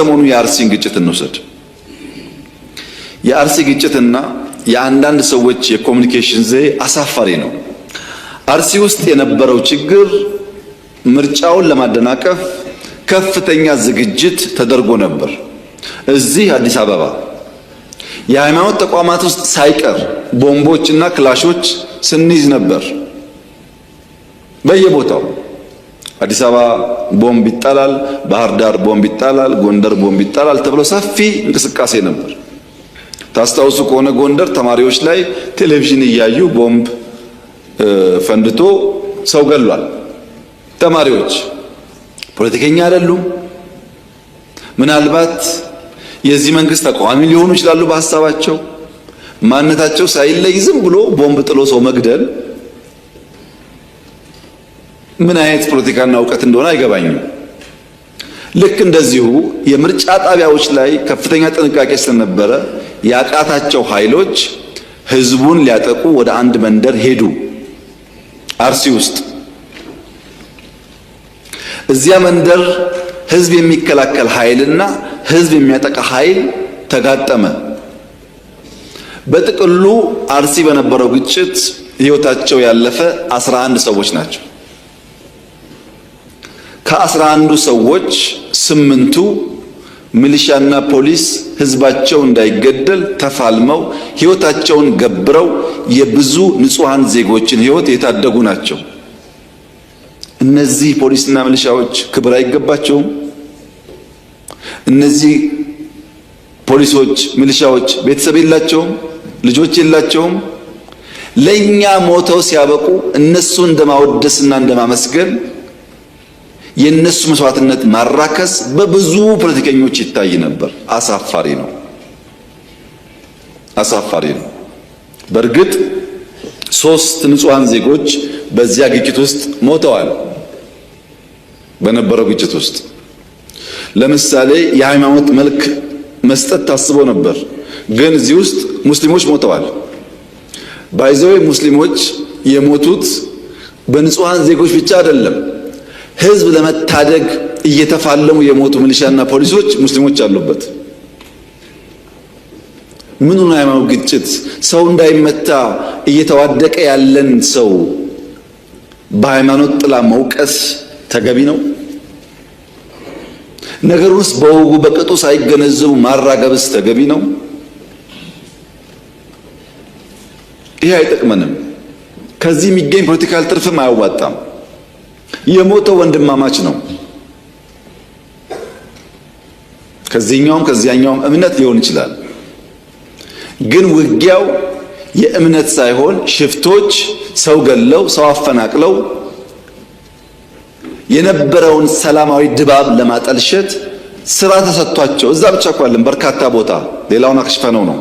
ሰሞኑ የአርሲን ግጭት እንውሰድ። የአርሲ ግጭትና የአንዳንድ ሰዎች የኮሙኒኬሽን ዘዬ አሳፋሪ ነው። አርሲ ውስጥ የነበረው ችግር ምርጫውን ለማደናቀፍ ከፍተኛ ዝግጅት ተደርጎ ነበር። እዚህ አዲስ አበባ የሃይማኖት ተቋማት ውስጥ ሳይቀር ቦምቦችና ክላሾች ስንይዝ ነበር። በየቦታው አዲስ አበባ ቦምብ ይጣላል፣ ባህር ዳር ቦምብ ይጣላል፣ ጎንደር ቦምብ ይጣላል ተብሎ ሰፊ እንቅስቃሴ ነበር። ታስታውሱ ከሆነ ጎንደር ተማሪዎች ላይ ቴሌቪዥን እያዩ ቦምብ ፈንድቶ ሰው ገሏል። ተማሪዎች ፖለቲከኛ አይደሉም። ምናልባት የዚህ መንግስት ተቃዋሚ ሊሆኑ ይችላሉ። በሐሳባቸው ማንነታቸው ሳይለይ ዝም ብሎ ቦምብ ጥሎ ሰው መግደል ምን አይነት ፖለቲካና እውቀት እንደሆነ አይገባኝም። ልክ እንደዚሁ የምርጫ ጣቢያዎች ላይ ከፍተኛ ጥንቃቄ ስለነበረ ያቃታቸው ኃይሎች ህዝቡን ሊያጠቁ ወደ አንድ መንደር ሄዱ። አርሲ ውስጥ እዚያ መንደር ህዝብ የሚከላከል ኃይልና ህዝብ የሚያጠቃ ኃይል ተጋጠመ። በጥቅሉ አርሲ በነበረው ግጭት ህይወታቸው ያለፈ 11 ሰዎች ናቸው። ከ11ዱ ሰዎች 8ቱ ሚሊሻና ፖሊስ ህዝባቸው እንዳይገደል ተፋልመው ህይወታቸውን ገብረው የብዙ ንጹሃን ዜጎችን ህይወት የታደጉ ናቸው። እነዚህ ፖሊስና ሚሊሻዎች ክብር አይገባቸውም? እነዚህ ፖሊሶች፣ ሚሊሻዎች ቤተሰብ የላቸውም? ልጆች የላቸውም? ለኛ ሞተው ሲያበቁ እነሱ እንደማወደስና እንደማመስገን የነሱ መስዋዕትነት ማራከስ በብዙ ፖለቲከኞች ይታይ ነበር። አሳፋሪ ነው፣ አሳፋሪ ነው። በእርግጥ 3 ንጹሃን ዜጎች በዚያ ግጭት ውስጥ ሞተዋል። በነበረው ግጭት ውስጥ ለምሳሌ የሃይማኖት መልክ መስጠት ታስቦ ነበር፣ ግን እዚህ ውስጥ ሙስሊሞች ሞተዋል። ባይዘው ሙስሊሞች የሞቱት በንጹሃን ዜጎች ብቻ አይደለም። ህዝብ ለመታደግ እየተፋለሙ የሞቱ ሚሊሻና ፖሊሶች ሙስሊሞች አሉበት። ምኑ ነው ሃይማኖት ግጭት? ሰው እንዳይመታ እየተዋደቀ ያለን ሰው በሃይማኖት ጥላ መውቀስ ተገቢ ነው? ነገሩስ በወጉ በቅጡ ሳይገነዘቡ ማራገብስ ተገቢ ነው? ይሄ አይጠቅመንም። ከዚህ የሚገኝ ፖለቲካል ትርፍም አያዋጣም። የሞተው ወንድማማች ነው። ከዚህኛውም ከዚያኛውም እምነት ሊሆን ይችላል። ግን ውጊያው የእምነት ሳይሆን ሽፍቶች ሰው ገለው ሰው አፈናቅለው የነበረውን ሰላማዊ ድባብ ለማጠልሸት ስራ ተሰጥቷቸው እዛ ብቻ እንኳን በርካታ ቦታ ሌላውን አክሽፈነው ነው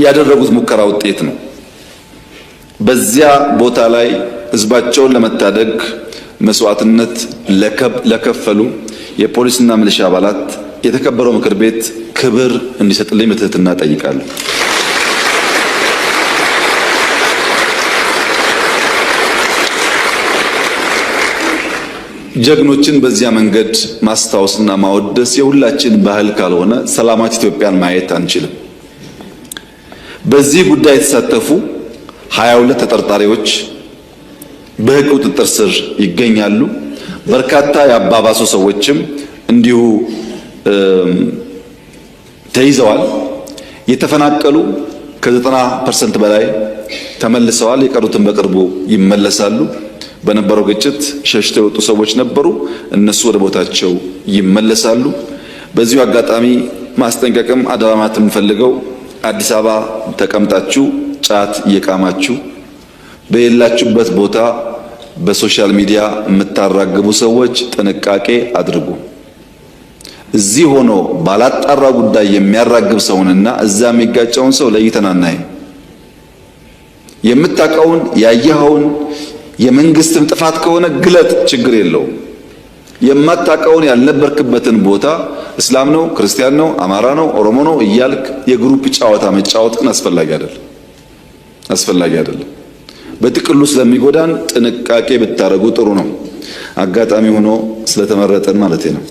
ያደረጉት ሙከራ ውጤት ነው። በዚያ ቦታ ላይ ህዝባቸውን ለመታደግ መስዋዕትነት ለከፈሉ የፖሊስና ሚሊሻ አባላት የተከበረው ምክር ቤት ክብር እንዲሰጥልኝ በትህትና ጠይቃለሁ። ጀግኖችን በዚያ መንገድ ማስታወስና ማወደስ የሁላችን ባህል ካልሆነ ሰላማት ኢትዮጵያን ማየት አንችልም። በዚህ ጉዳይ የተሳተፉ 22 ተጠርጣሪዎች በህግ ቁጥጥር ስር ይገኛሉ። በርካታ የአባባሱ ሰዎችም እንዲሁ ተይዘዋል። የተፈናቀሉ ከ90% በላይ ተመልሰዋል። የቀሩትን በቅርቡ ይመለሳሉ። በነበረው ግጭት ሸሽተው የወጡ ሰዎች ነበሩ። እነሱ ወደ ቦታቸው ይመለሳሉ። በዚሁ አጋጣሚ ማስጠንቀቅም አደራማት የምፈልገው አዲስ አበባ ተቀምጣችሁ ጫት እየቃማችሁ በሌላችሁበት ቦታ በሶሻል ሚዲያ የምታራግቡ ሰዎች ጥንቃቄ አድርጉ። እዚህ ሆኖ ባላጣራ ጉዳይ የሚያራግብ ሰውንና እዛ የሚጋጨውን ሰው ለይተን አናይም። የምታውቀውን ያየኸውን የመንግስትም ጥፋት ከሆነ ግለጥ፣ ችግር የለውም። የማታውቀውን ያልነበርክበትን ቦታ እስላም ነው፣ ክርስቲያን ነው፣ አማራ ነው፣ ኦሮሞ ነው እያልክ የግሩፕ ጨዋታ መጫወት ግን አስፈላጊ አይደለም። በጥቅሉ ስለሚጎዳን ጥንቃቄ ብታረጉ ጥሩ ነው። አጋጣሚ ሆኖ ስለተመረጠን ማለት ነው።